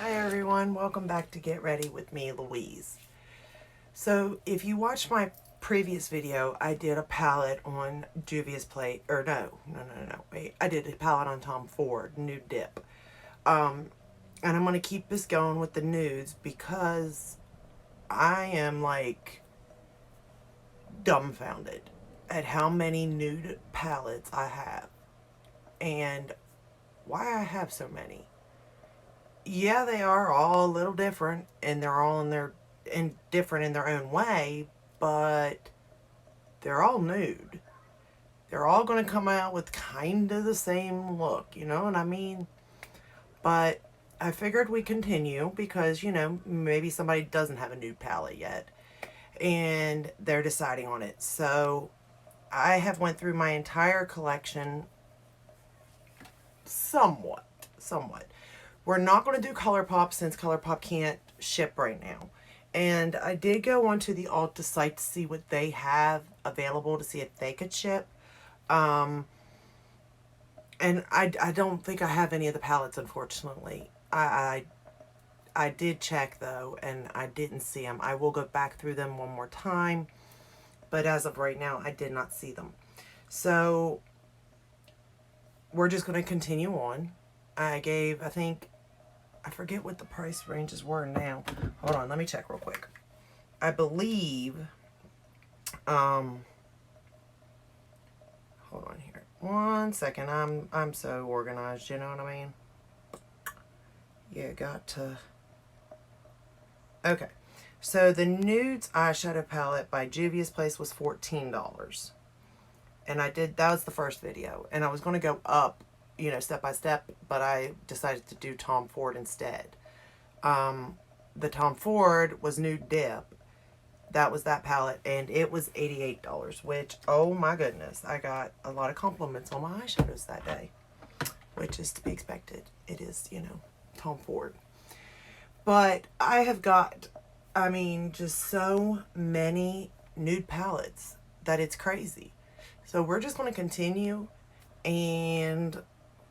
Hi everyone, welcome back to Get Ready with me, Louise. So if you watched my previous video, I did a palette on Juvia's Plate, or wait, I did a palette on Tom Ford, Nude Dip. And I'm going to keep this going with the nudes because I am like dumbfounded at how many nude palettes I have and why I have so many. Yeah, they are all a little different and they're all different in their own way, but they're all nude. They're all going to come out with kind of the same look, you know what I mean? But I figured we continue because, maybe somebody doesn't have a nude palette yet and they're deciding on it. So I have went through my entire collection somewhat. We're not going to do ColourPop since ColourPop can't ship right now. And I did go onto the Ulta site to see what they have available to see if they could ship. And I don't think I have any of the palettes, unfortunately. I did check, though, and I didn't see them. I will go back through them one more time. But as of right now, I did not see them. So we're just going to continue on. I forget what the price ranges were now. Hold on, let me check real quick. I believe, hold on here. 1 second. I'm so organized, you know what I mean? You got to. Okay. So the Nudes eyeshadow palette by Juvia's Place was $14. And that was the first video. And I was going to go up, step by step, but I decided to do Tom Ford instead. The Tom Ford was Nude Dip. That was that palette, and it was $88, which, oh my goodness, I got a lot of compliments on my eyeshadows that day, which is to be expected. It is, Tom Ford. But I have got, just so many nude palettes that it's crazy. So we're just going to continue, and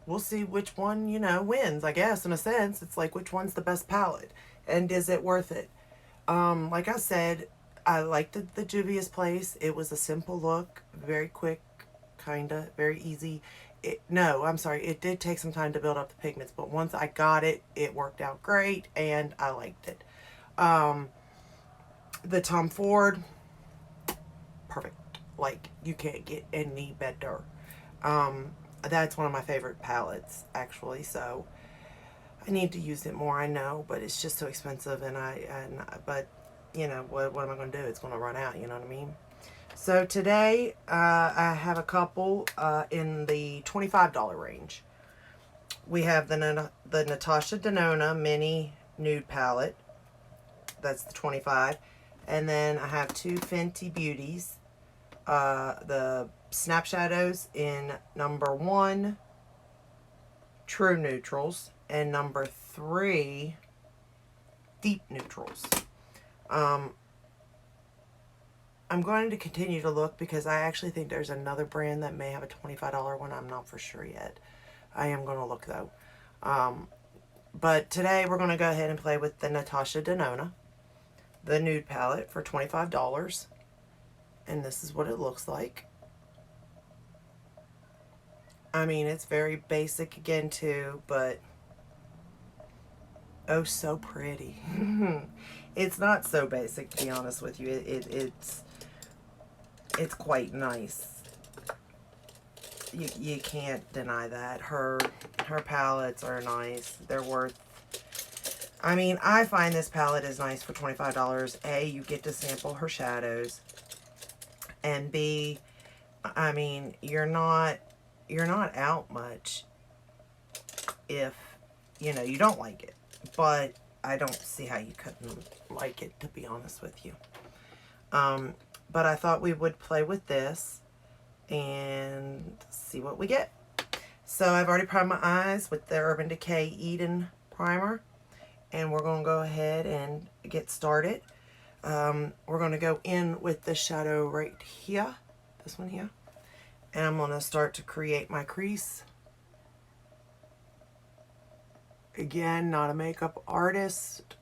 we'll see which one, wins, I guess, in a sense. It's like, which one's the best palette, and is it worth it? Like I said, I liked the Juvia's Place. It was a simple look, very quick, kinda, very easy. It did take some time to build up the pigments, but once I got it, it worked out great, and I liked it. The Tom Ford, perfect. Like, you can't get any better. That's one of my favorite palettes, actually, so I need to use it more, I know, but it's just so expensive, but what am I going to do? It's going to run out, you know what I mean? So today, I have a couple in the $25 range. We have the Natasha Denona Mini Nude Palette. That's the 25. And then I have two Fenty Beauties. The Snap Shadows in number 1, True Neutrals, and number 3, Deep Neutrals. I'm going to continue to look because I actually think there's another brand that may have a $25 one. I'm not for sure yet. I am going to look, though. But today we're going to go ahead and play with the Natasha Denona, the Nude Palette, for $25. And this is what it looks like. It's very basic again, too, but oh, so pretty. It's not so basic, to be honest with you. It's quite nice. You can't deny that. Her palettes are nice. They're worth. I find this palette is nice for $25. A, you get to sample her shadows, and B, you're not out much if you don't like it. But I don't see how you couldn't like it, to be honest with you. But I thought we would play with this and see what we get. So I've already primed my eyes with the Urban Decay Eden primer. And we're going to go ahead and get started. We're going to go in with the shadow right here. This one here. And I'm going to start to create my crease. Again, not a makeup artist,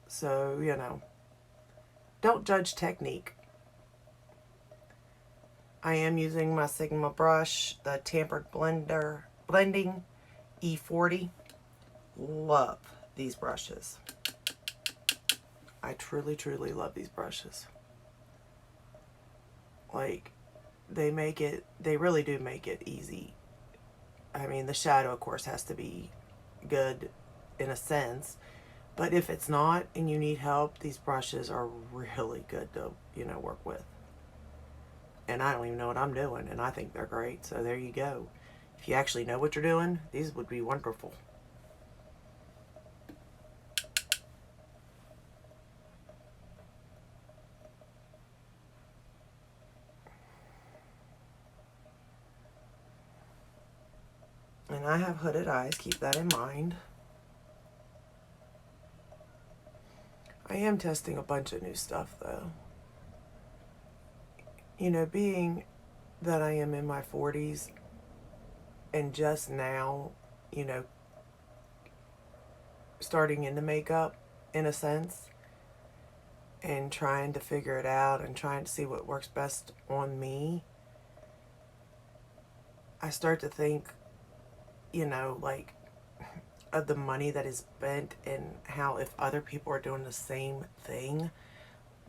so, you know, don't judge technique. I am using my Sigma brush, the Tampered Blending E40. Love these brushes. I truly, truly love these brushes. Like, they really do make it easy. I mean, the shadow, of course, has to be good in a sense, but if it's not and you need help, these brushes are really good to, you know, work with. And I don't even know what I'm doing, and I think they're great, so there you go. If you actually know what you're doing, these would be wonderful. And I have hooded eyes, keep that in mind. I am testing a bunch of new stuff, though. You know, being that I am in my 40s and just now, you know, starting into makeup in a sense and trying to figure it out and trying to see what works best on me, I start to think, you know, like, of the money that is spent and how if other people are doing the same thing,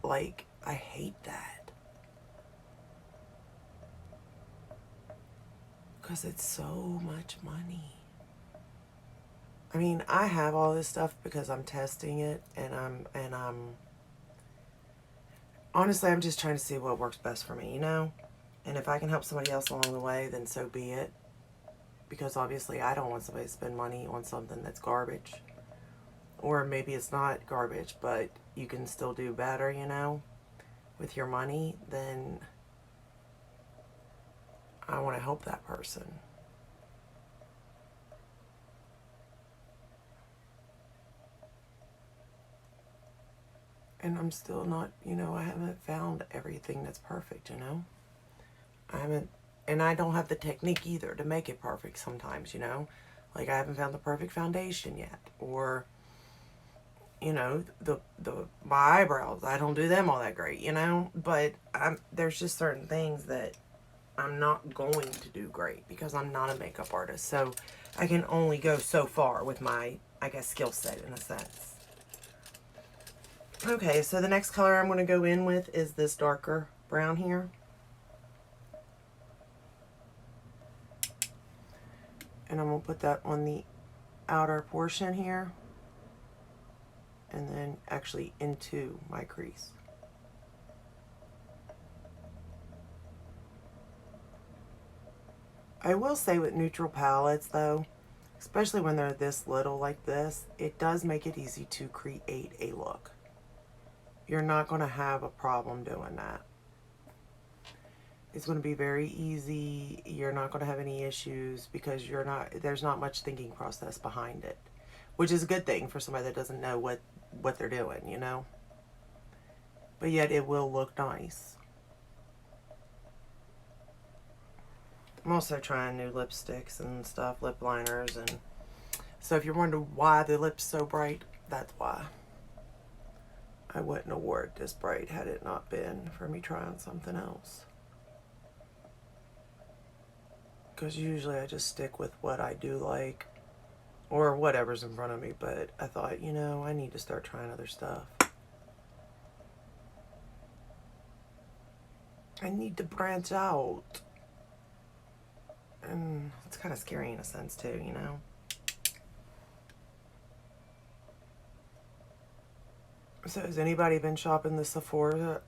like, I hate that. Because it's so much money. I mean, I have all this stuff because I'm testing it, and I'm honestly, I'm just trying to see what works best for me, you know? And if I can help somebody else along the way, then so be it. Because obviously I don't want somebody to spend money on something that's garbage. Or maybe it's not garbage, but you can still do better, you know, with your money, then I want to help that person. And I'm still not, you know, I haven't found everything that's perfect, you know? I haven't, and I don't have the technique either to make it perfect sometimes, you know? Like, I haven't found the perfect foundation yet. Or, you know, my eyebrows, I don't do them all that great, you know? But there's just certain things that I'm not going to do great because I'm not a makeup artist. So I can only go so far with my, I guess, skill set in a sense. Okay, so the next color I'm going to go in with is this darker brown here. And I'm going to put that on the outer portion here. And then actually into my crease. I will say with neutral palettes though, especially when they're this little like this, it does make it easy to create a look. You're not going to have a problem doing that. It's going to be very easy. You're not going to have any issues because there's not much thinking process behind it, which is a good thing for somebody that doesn't know what they're doing, you know? But yet it will look nice. I'm also trying new lipsticks and stuff, lip liners, and so if you're wondering why the lip's so bright, that's why. I wouldn't have wore it this bright had it not been for me trying something else. Because usually I just stick with what I do like, or whatever's in front of me, but I thought, you know, I need to start trying other stuff. I need to branch out. And it's kind of scary in a sense too, you know? So has anybody been shopping the Sephora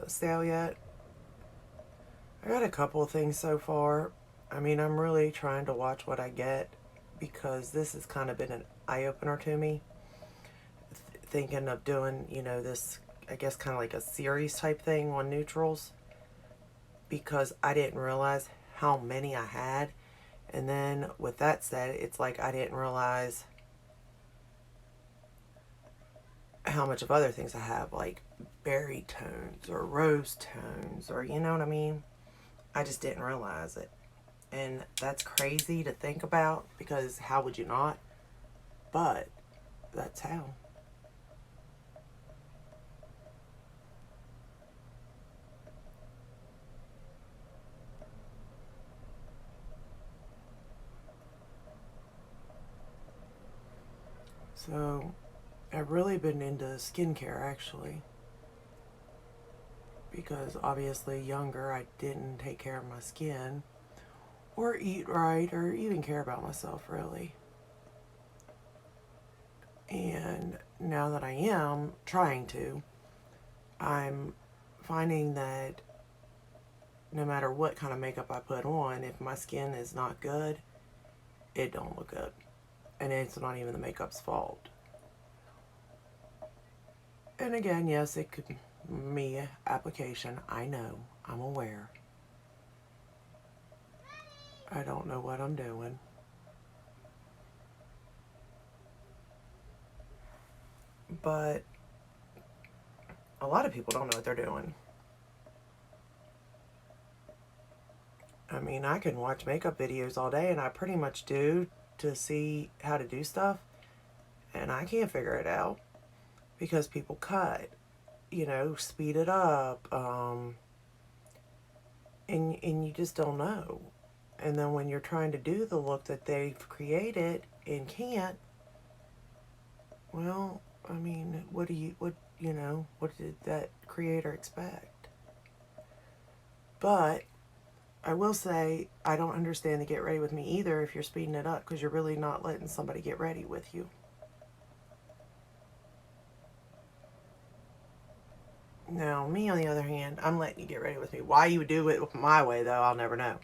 sale yet? I got a couple of things so far. I mean, I'm really trying to watch what I get because this has kind of been an eye-opener to me. Thinking of doing, you know, this, I guess, kind of like a series type thing on neutrals because I didn't realize how many I had. And then with that said, it's like I didn't realize how much of other things I have, like berry tones or rose tones, or you know what I mean? I just didn't realize it. And that's crazy to think about because how would you not? but that's how. So I've really been into skincare actually, because obviously younger I didn't take care of my skin or eat right or even care about myself really. And now that I am trying to, I'm finding that no matter what kind of makeup I put on, if my skin is not good, it don't look good. And it's not even the makeup's fault. And again, yes, it could be application. I know. I'm aware. I don't know what I'm doing. But a lot of people don't know what they're doing. I mean, I can watch makeup videos all day, and I pretty much do, to see how to do stuff, and I can't figure it out because people cut, speed it up, and you just don't know. And then when you're trying to do the look that they've created and can't, well, I mean, what did that creator expect? But I will say, I don't understand the get ready with me either if you're speeding it up, because you're really not letting somebody get ready with you. Now, me on the other hand, I'm letting you get ready with me. Why you would do it my way, though, I'll never know.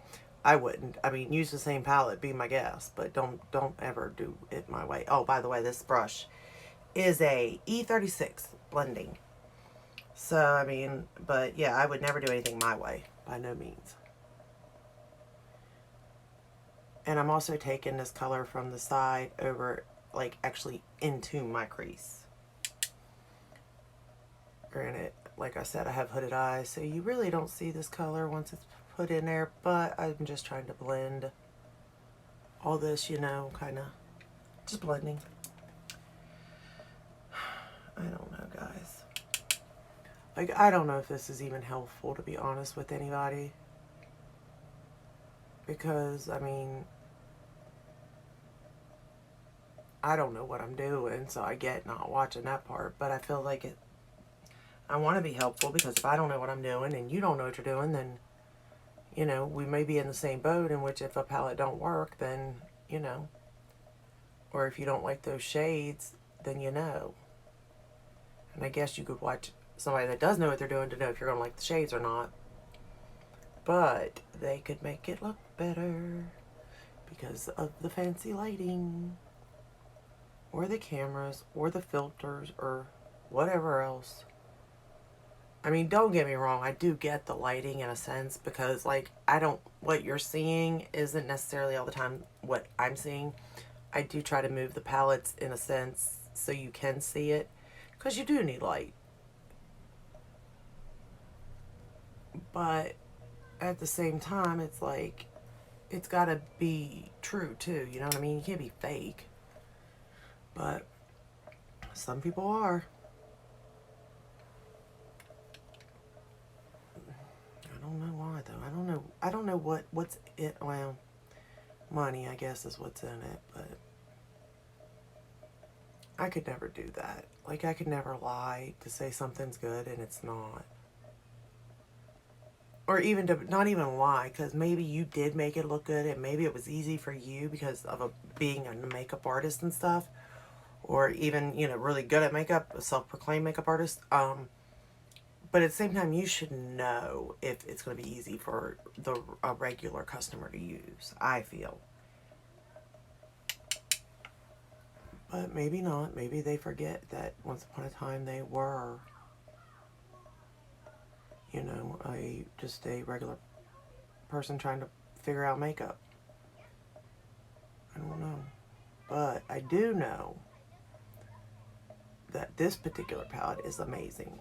I wouldn't. I mean, use the same palette, be my guest, but don't ever do it my way. Oh, by the way, this brush is a E36 blending. So, I mean, but yeah, I would never do anything my way, by no means. And I'm also taking this color from the side over, like, actually into my crease. Granted, like I said, I have hooded eyes, so you really don't see this color once it's put in there, but I'm just trying to blend all this, kind of just blending. I don't know, guys. Like, I don't know if this is even helpful, to be honest with anybody. Because, I mean, I don't know what I'm doing, so I get not watching that part. But I feel like I want to be helpful, because if I don't know what I'm doing and you don't know what you're doing, then, we may be in the same boat, in which if a palette don't work, then, or if you don't like those shades, then And I guess you could watch somebody that does know what they're doing to know if you're going to like the shades or not. But they could make it look better because of the fancy lighting, or the cameras, or the filters, or whatever else. I mean, don't get me wrong, I do get the lighting in a sense, because, like, what you're seeing isn't necessarily all the time what I'm seeing. I do try to move the palettes in a sense so you can see it, because you do need light. But at the same time, it's like, it's got to be true too, you know what I mean? You can't be fake. But some people are. I don't know why though. I don't know what's it. Well, money, I guess, is what's in it, but I could never do that. Like, I could never lie to say something's good and it's not. Or even to not even lie, because maybe you did make it look good, and maybe it was easy for you because of being a makeup artist and stuff, or even, really good at makeup, a self-proclaimed makeup artist. But at the same time, you should know if it's going to be easy for a regular customer to use, I feel. But maybe not. Maybe they forget that once upon a time they were, just a regular person trying to figure out makeup. I don't know. But I do know that this particular palette is amazing.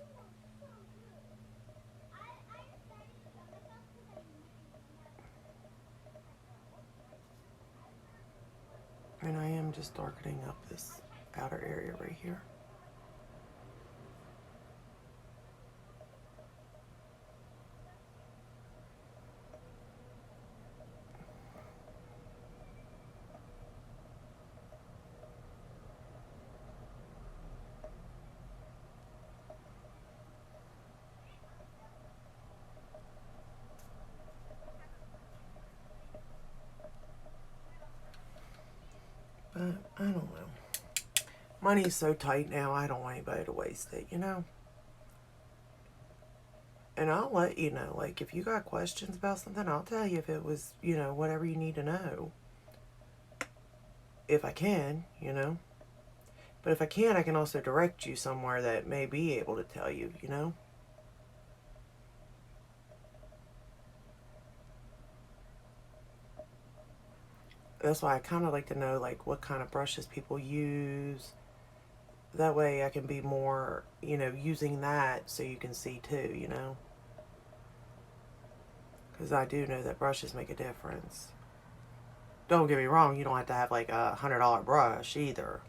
And I am just darkening up this outer area right here. But I don't know. Money's so tight now, I don't want anybody to waste it, you know? And I'll let you know, like, if you got questions about something, I'll tell you if it was, you know, whatever you need to know. If I can, you know? But if I can't, I can also direct you somewhere that may be able to tell you, you know? That's why I kind of like to know, like, what kind of brushes people use. That way I can be more, you know, using that so you can see too, you know? Because I do know that brushes make a difference. Don't get me wrong, you don't have to have like a $100 brush either.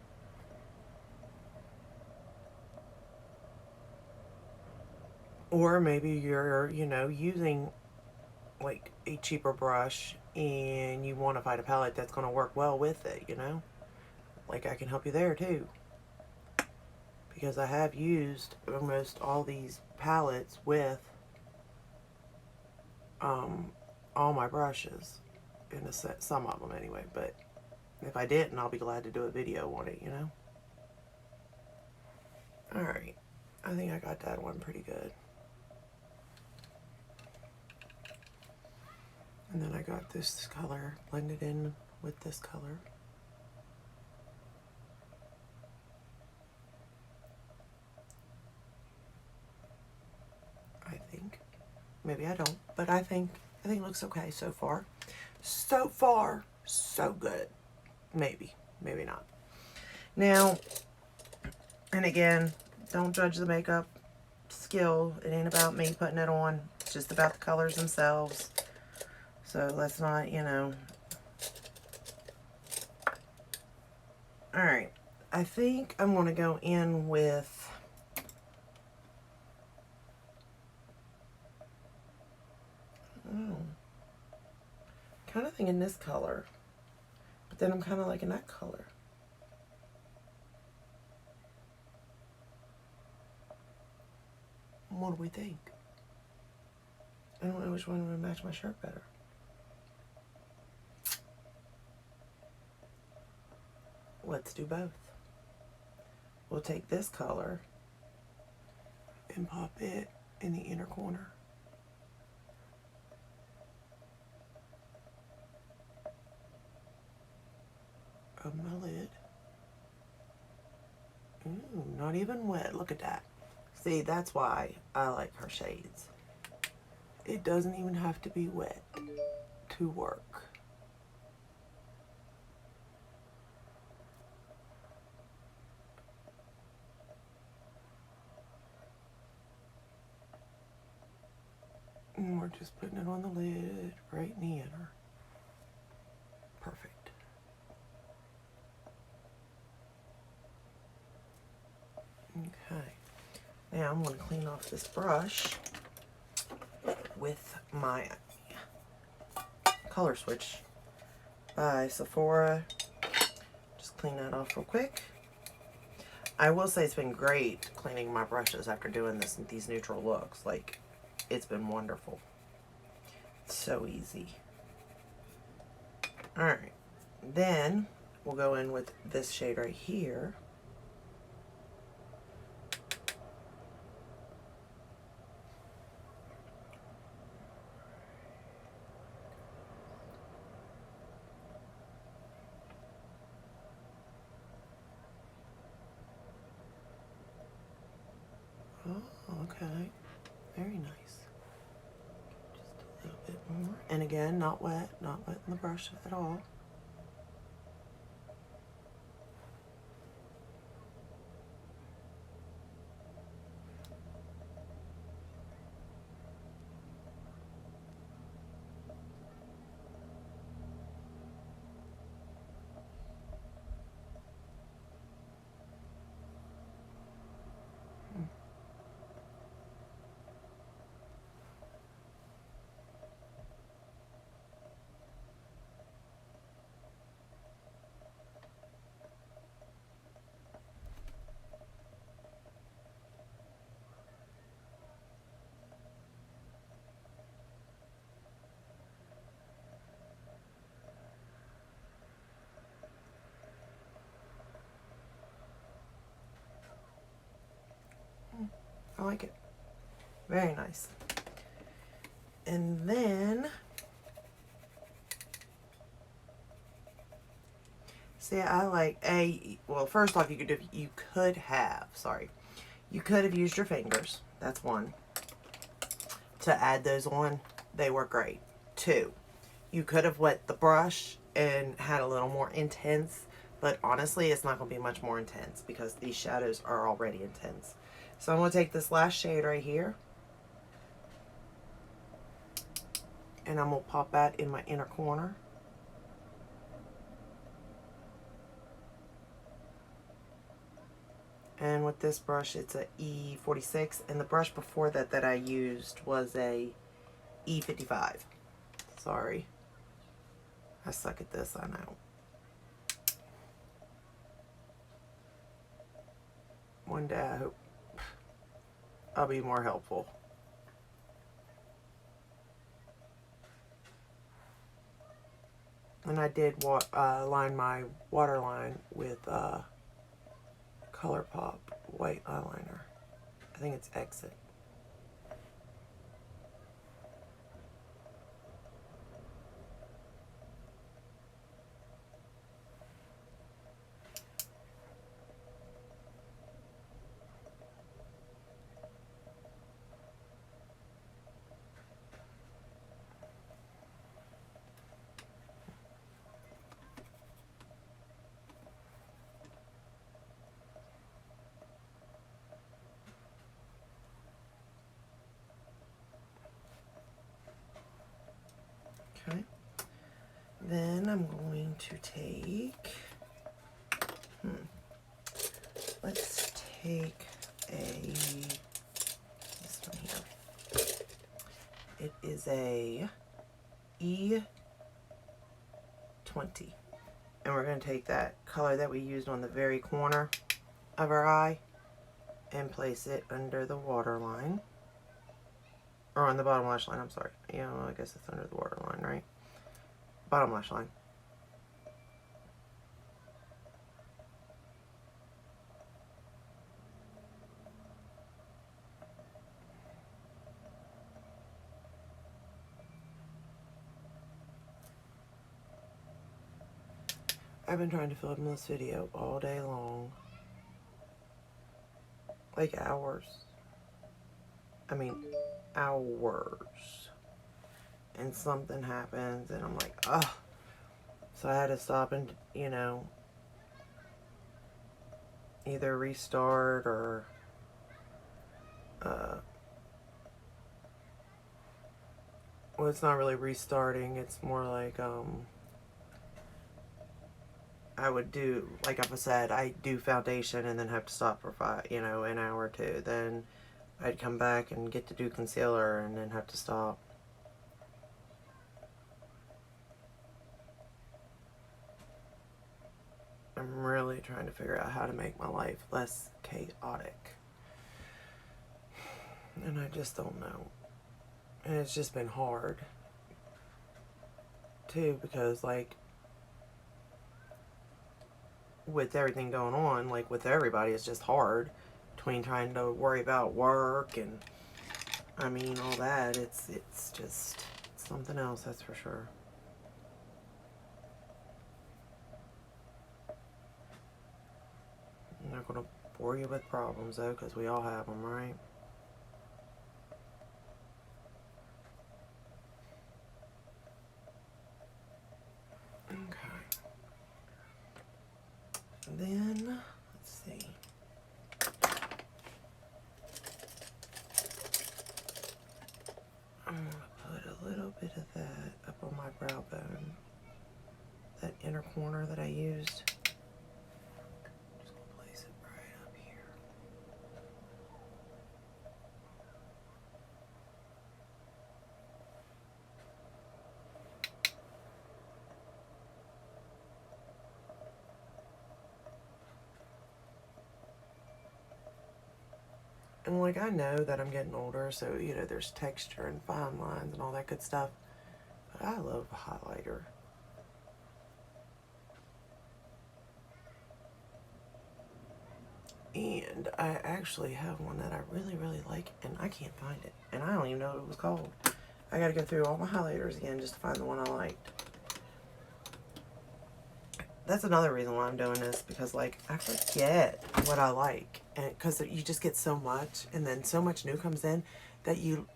Or maybe you're, you know, using like a cheaper brush and you want to find a palette that's going to work well with it, you know? Like I can help you there too. Because I have used almost all these palettes with all my brushes. In a set, some of them anyway, but if I didn't, I'll be glad to do a video on it, you know? Alright, I think I got that one pretty good. And then I got this color blended in with this color. I think. Maybe I don't, but I think it looks okay so far. So far, so good. Maybe, maybe not. Now, and again, don't judge the makeup skill. It ain't about me putting it on. It's just about the colors themselves. So let's not, you know. Alright, I think I'm going to go in with kind of thinking this color, but then I'm kind of liking that color. What do we think? I don't know which one would match my shirt better. Let's do both. We'll take this color and pop it in the inner corner. Of my lid. Ooh, not even wet. Look at that. See, that's why I like her shades. It doesn't even have to be wet to work. And we're just putting it on the lid, right in the inner. Perfect. Okay. Now I'm going to clean off this brush with my Color Switch by Sephora. Just clean that off real quick. I will say it's been great cleaning my brushes after doing these neutral looks. Like, it's been wonderful. It's so easy. Alright. Then we'll go in with this shade right here. Oh, okay. Very nice. Just a little bit more. And again, not wet in the brush at all. I like it. Very nice. And then, see, I like well, first off, you could have used your fingers. That's one. To add those on, they were great. Two, you could have wet the brush and had a little more intense, but honestly, it's not going to be much more intense because these shadows are already intense. So I'm going to take this last shade right here, and I'm going to pop that in my inner corner. And with this brush, it's a E46, and the brush before that I used was a E55. Sorry. I suck at this, I know. One day I hope I'll be more helpful. And I did line my waterline with ColourPop white eyeliner. I think it's Exit. Okay. Then I'm going to take, let's take this one here. It is a E20. And we're going to take that color that we used on the very corner of our eye and place it under the waterline. Or on the bottom lash line, I'm sorry. Yeah, well, I guess it's under the waterline, right? Bottom lash line. I've been trying to film this video all day long. Like hours. I mean, hours. And something happens and I'm like, ugh. So I had to stop and, you know, either restart or well, it's not really restarting, it's more like I would do, like I said, I do foundation and then have to stop for an hour or two. Then I'd come back and get to do concealer and then have to stop. I'm really trying to figure out how to make my life less chaotic. And I just don't know. And it's just been hard. Too, because like, with everything going on, like with everybody, it's just hard. Between trying to worry about work and, I mean, all that, it's just something else, that's for sure. I'm not going to bore you with problems, though, because we all have them, right? Okay. Then, let's see. I'm going to put a little bit of that up on my brow bone. That inner corner that I used. And like, I know that I'm getting older, so, you know, there's texture and fine lines and all that good stuff. But I love a highlighter. And I actually have one that I really, really like, and I can't find it. And I don't even know what it was called. I gotta go through all my highlighters again just to find the one I liked. That's another reason why I'm doing this, because like I forget what I like, and because you just get so much, and then so much new comes in that you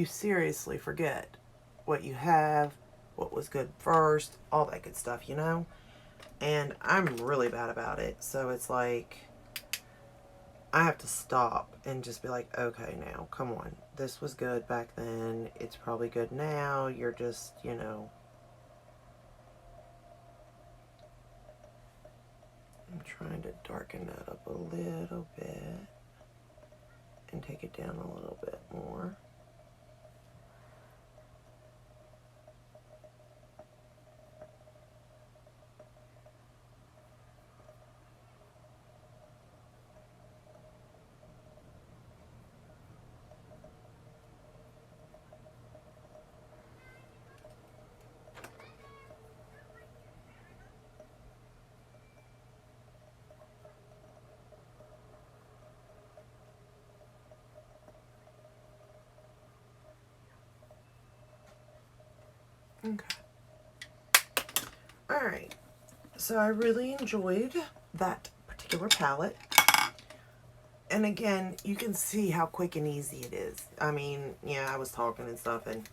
seriously forget what you have, what was good first, all that good stuff, you know. And I'm really bad about it, so it's like I have to stop and just be like, okay, now come on, this was good back then, it's probably good now, you're just, you know. I'm trying to darken that up a little bit and take it down a little bit more. Okay. Alright. So I really enjoyed that particular palette. And again, you can see how quick and easy it is. I mean, yeah, I was talking and stuff, and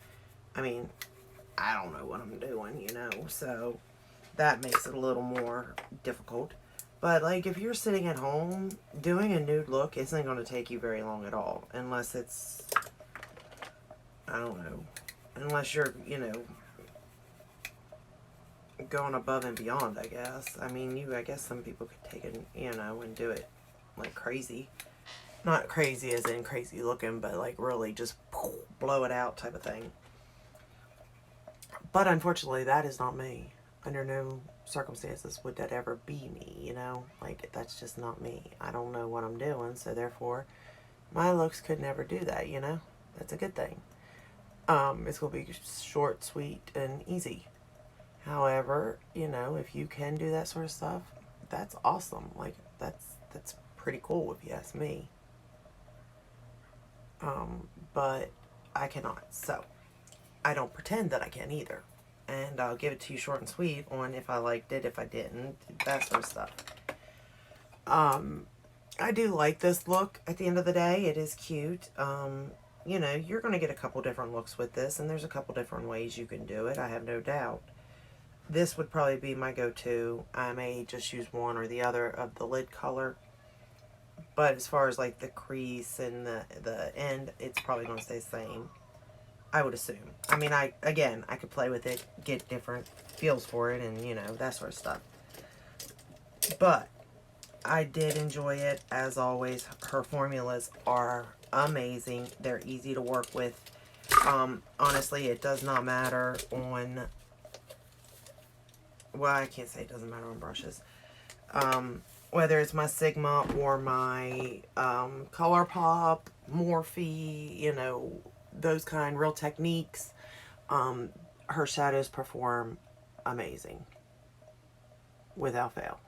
I mean, I don't know what I'm doing, you know, so that makes it a little more difficult. But like if you're sitting at home, doing a nude look isn't going to take you very long at all, unless it's, I don't know, unless you're, you know, going above and beyond, I guess. I mean, I guess some people could take it, you know, and do it like crazy. Not crazy as in crazy looking, but like really just blow it out type of thing. But unfortunately, that is not me. Under no circumstances would that ever be me, you know? Like, that's just not me. I don't know what I'm doing, so therefore, my looks could never do that, you know? That's a good thing. It's going to be short, sweet, and easy. However, you know, if you can do that sort of stuff, that's awesome. Like, that's pretty cool if you ask me. But I cannot. So, I don't pretend that I can either. And I'll give it to you short and sweet on if I liked it, if I didn't, that sort of stuff. I do like this look at the end of the day. It is cute. You know, you're going to get a couple different looks with this, and there's a couple different ways you can do it, I have no doubt. This would probably be my go-to. I may just use one or the other of the lid color. But as far as like the crease and the end, it's probably going to stay the same, I would assume. I mean, I could play with it, get different feels for it, and, you know, that sort of stuff. But I did enjoy it, as always. Her formulas are amazing. They're easy to work with. Honestly, it does not matter on... Well, I can't say it doesn't matter on brushes. Whether it's my Sigma or my ColourPop, Morphe, you know, those kind, Real Techniques, her shadows perform amazing, without fail.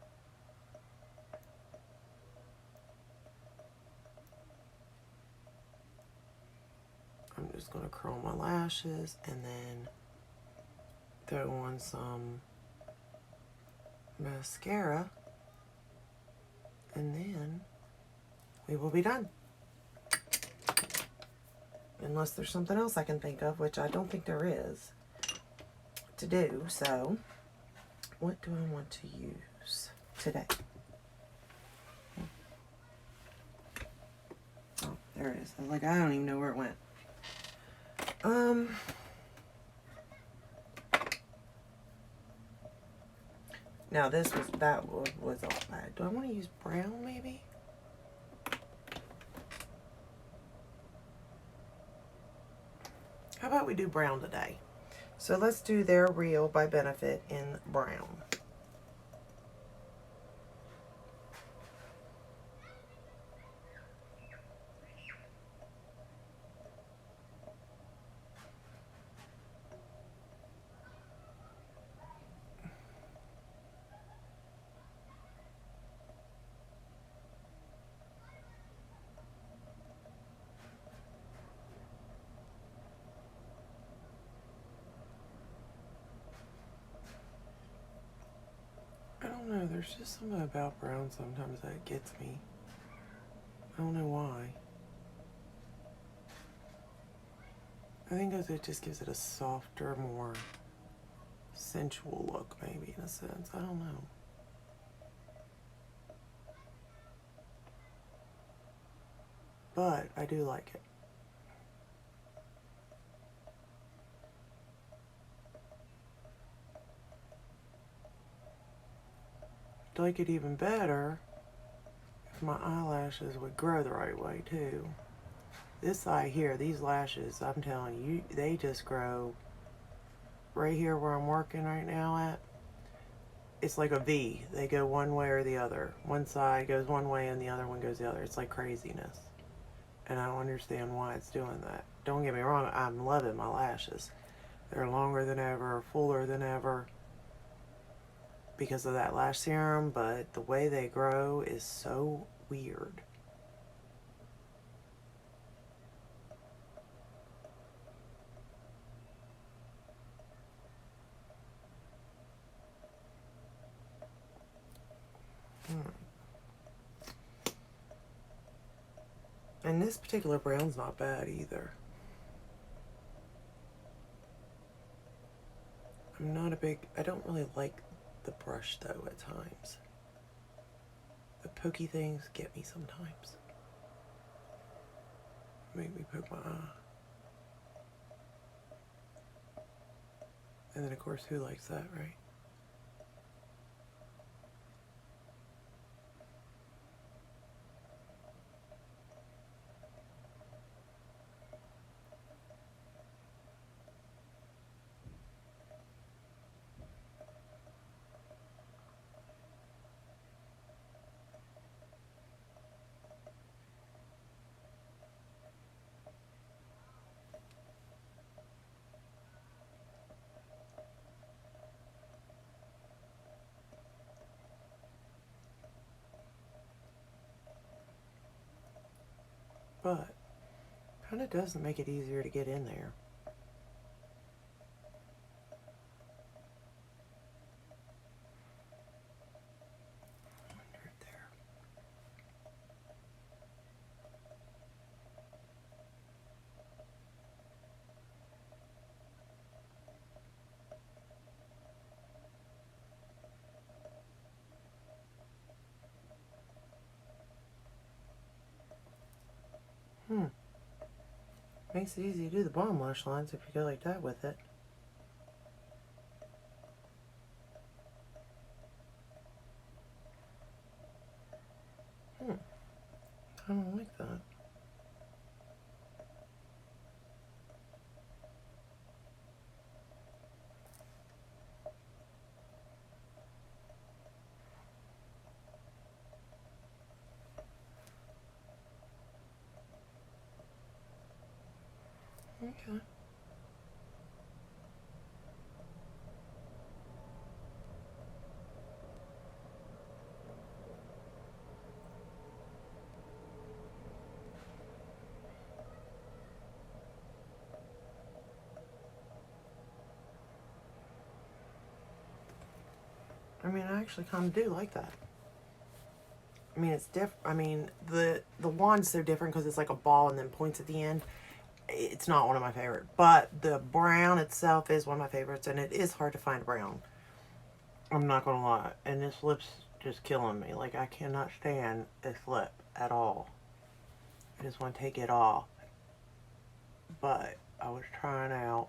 I'm just going to curl my lashes and then throw on some mascara, and then we will be done. Unless there's something else I can think of, which I don't think there is, to do. So, what do I want to use today? Oh, there it is. I was like, I don't even know where it went. Now that was all bad. Do I want to use brown maybe? How about we do brown today? So let's do They're Real by Benefit in brown. there's just something about brown sometimes that gets me. I don't know why. I think because it just gives it a softer, more sensual look, maybe, in a sense. I don't know. But I do like it. I'd like it even better if my eyelashes would grow the right way, too. This side here, these lashes, I'm telling you, they just grow right here where I'm working right now at. It's like a V. They go one way or the other. One side goes one way and the other one goes the other. It's like craziness. And I don't understand why it's doing that. Don't get me wrong, I'm loving my lashes. They're longer than ever, fuller than ever because of that lash serum, but the way they grow is so weird. And this particular brown's not bad either. I'm not a big, I don't really like the brush though at times. The pokey things get me sometimes. Make me poke my eye. And then of course, who likes that, right? But kind of doesn't make it easier to get in there. Makes it easy to do the bottom lash lines if you go like that with it. I don't like that. Okay. I mean, I actually kind of do like that. I mean, it's different. I mean, the wand's so different because it's like a ball and then points at the end. It's not one of my favorite, but the brown itself is one of my favorites, and it is hard to find brown. I'm not gonna lie, and this lip's just killing me. Like, I cannot stand this lip at all. I just want to take it off. But I was trying out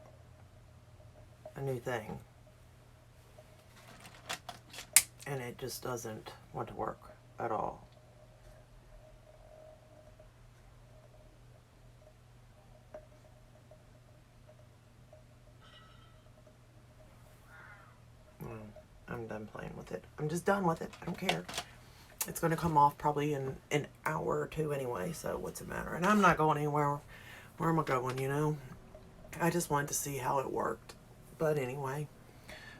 a new thing, and it just doesn't want to work at all. I'm done playing with it. I'm just done with it. I don't care. It's going to come off probably in an hour or two anyway, so what's it matter? And I'm not going anywhere. Where am I going, you know? I just wanted to see how it worked. But anyway,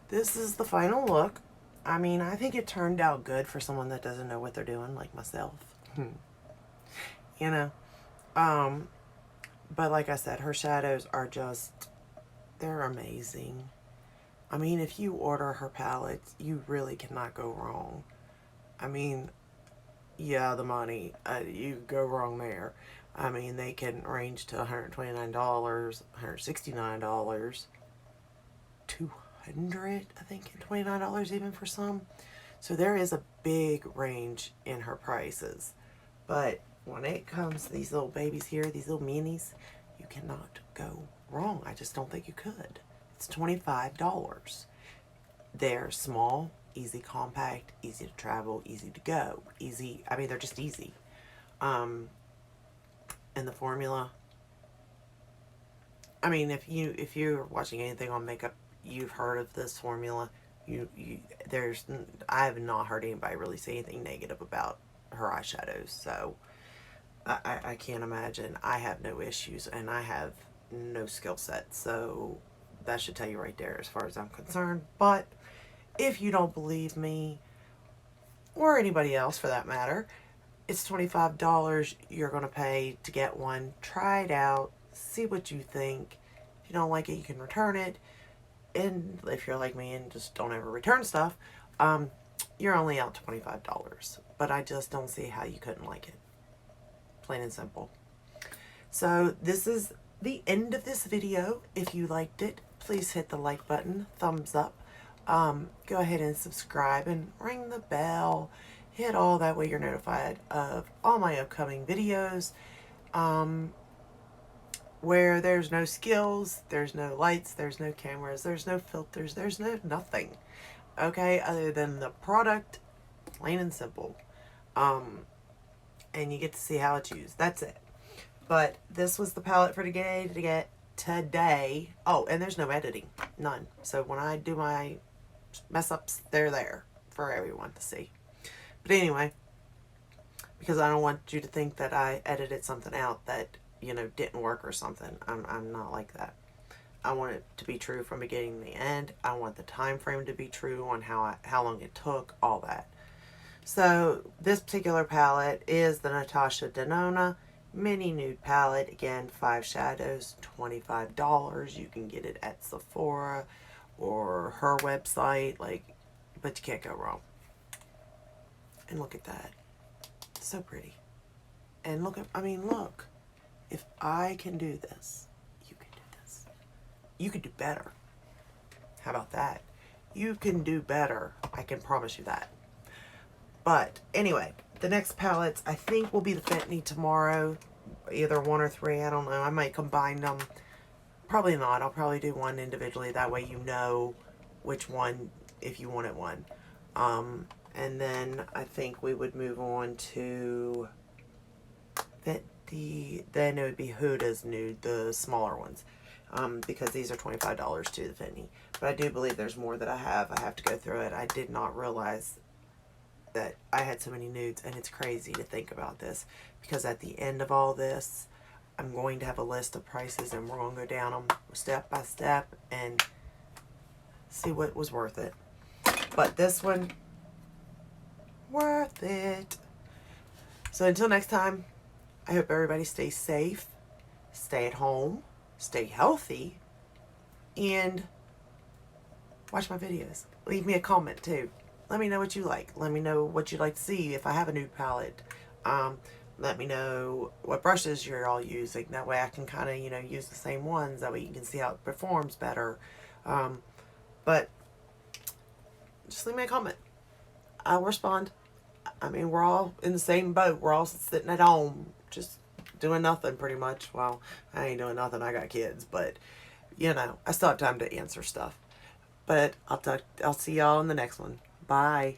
this is the final look. I mean, I think it turned out good for someone that doesn't know what they're doing, like myself. You know? But like I said, her shadows are just, they're amazing. I mean, if you order her palettes, you really cannot go wrong. I mean, yeah, the money, you go wrong there. I mean, they can range to $129, $169, 200, I think, and $29 even for some. So there is a big range in her prices. But when it comes to these little babies here, these little minis, you cannot go wrong. I just don't think you could. It's $25. They're small, easy compact, easy to travel, easy to go. Easy, I mean, they're just easy. And the formula, I mean, if you're watching anything on makeup, you've heard of this formula. There's, I have not heard anybody really say anything negative about her eyeshadows, so I can't imagine. I have no issues, and I have no skill set, so that should tell you right there as far as I'm concerned. But if you don't believe me, or anybody else for that matter, it's $25 you're going to pay to get one. Try it out, see what you think. If you don't like it, you can return it. And if you're like me and just don't ever return stuff, you're only out $25. But I just don't see how you couldn't like it. Plain and simple. So this is the end of this video. If you liked it, please hit the like button, thumbs up. Go ahead and subscribe and ring the bell. Hit all, that way you're notified of all my upcoming videos. Where there's no skills, there's no lights, there's no cameras, there's no filters, there's no nothing. Okay, other than the product, plain and simple. And you get to see how it's used. That's it. But this was the palette for today. Oh, and there's no editing. None. So when I do my mess ups, they're there for everyone to see. But anyway, because I don't want you to think that I edited something out that, you know, didn't work or something. I'm not like that. I want it to be true from beginning to the end. I want the time frame to be true on how long it took, all that. So this particular palette is the Natasha Denona Mini Nude Palette. Again, 5 shadows, $25. You can get it at Sephora or her website, but you can't go wrong. And look at that. So pretty. And look, if I can do this, you can do this. You can do better. How about that? You can do better. I can promise you that. But anyway, the next palettes I think will be the Fenty tomorrow. Either 1 or 3, I don't know. I might combine them. Probably not. I'll probably do one individually. That way you know which one if you wanted one. And then I think we would move on to then it would be Huda's Nude, the smaller ones. Because these are $25 to the Fenty. But I do believe there's more that I have. I have to go through it. I did not realize that I had so many nudes, and it's crazy to think about this, because at the end of all this, I'm going to have a list of prices, and we're going to go down them step by step and see what was worth it. But this one, worth it. So until next time, I hope everybody stays safe, stay at home, stay healthy, and watch my videos. Leave me a comment too. Let me know what you like. Let me know what you'd like to see if I have a new palette. Let me know what brushes you're all using. That way I can kind of, use the same ones. That way you can see how it performs better. But just leave me a comment. I'll respond. I mean, we're all in the same boat. We're all sitting at home, just doing nothing pretty much. Well, I ain't doing nothing. I got kids, but I still have time to answer stuff. But I'll see y'all in the next one. Bye.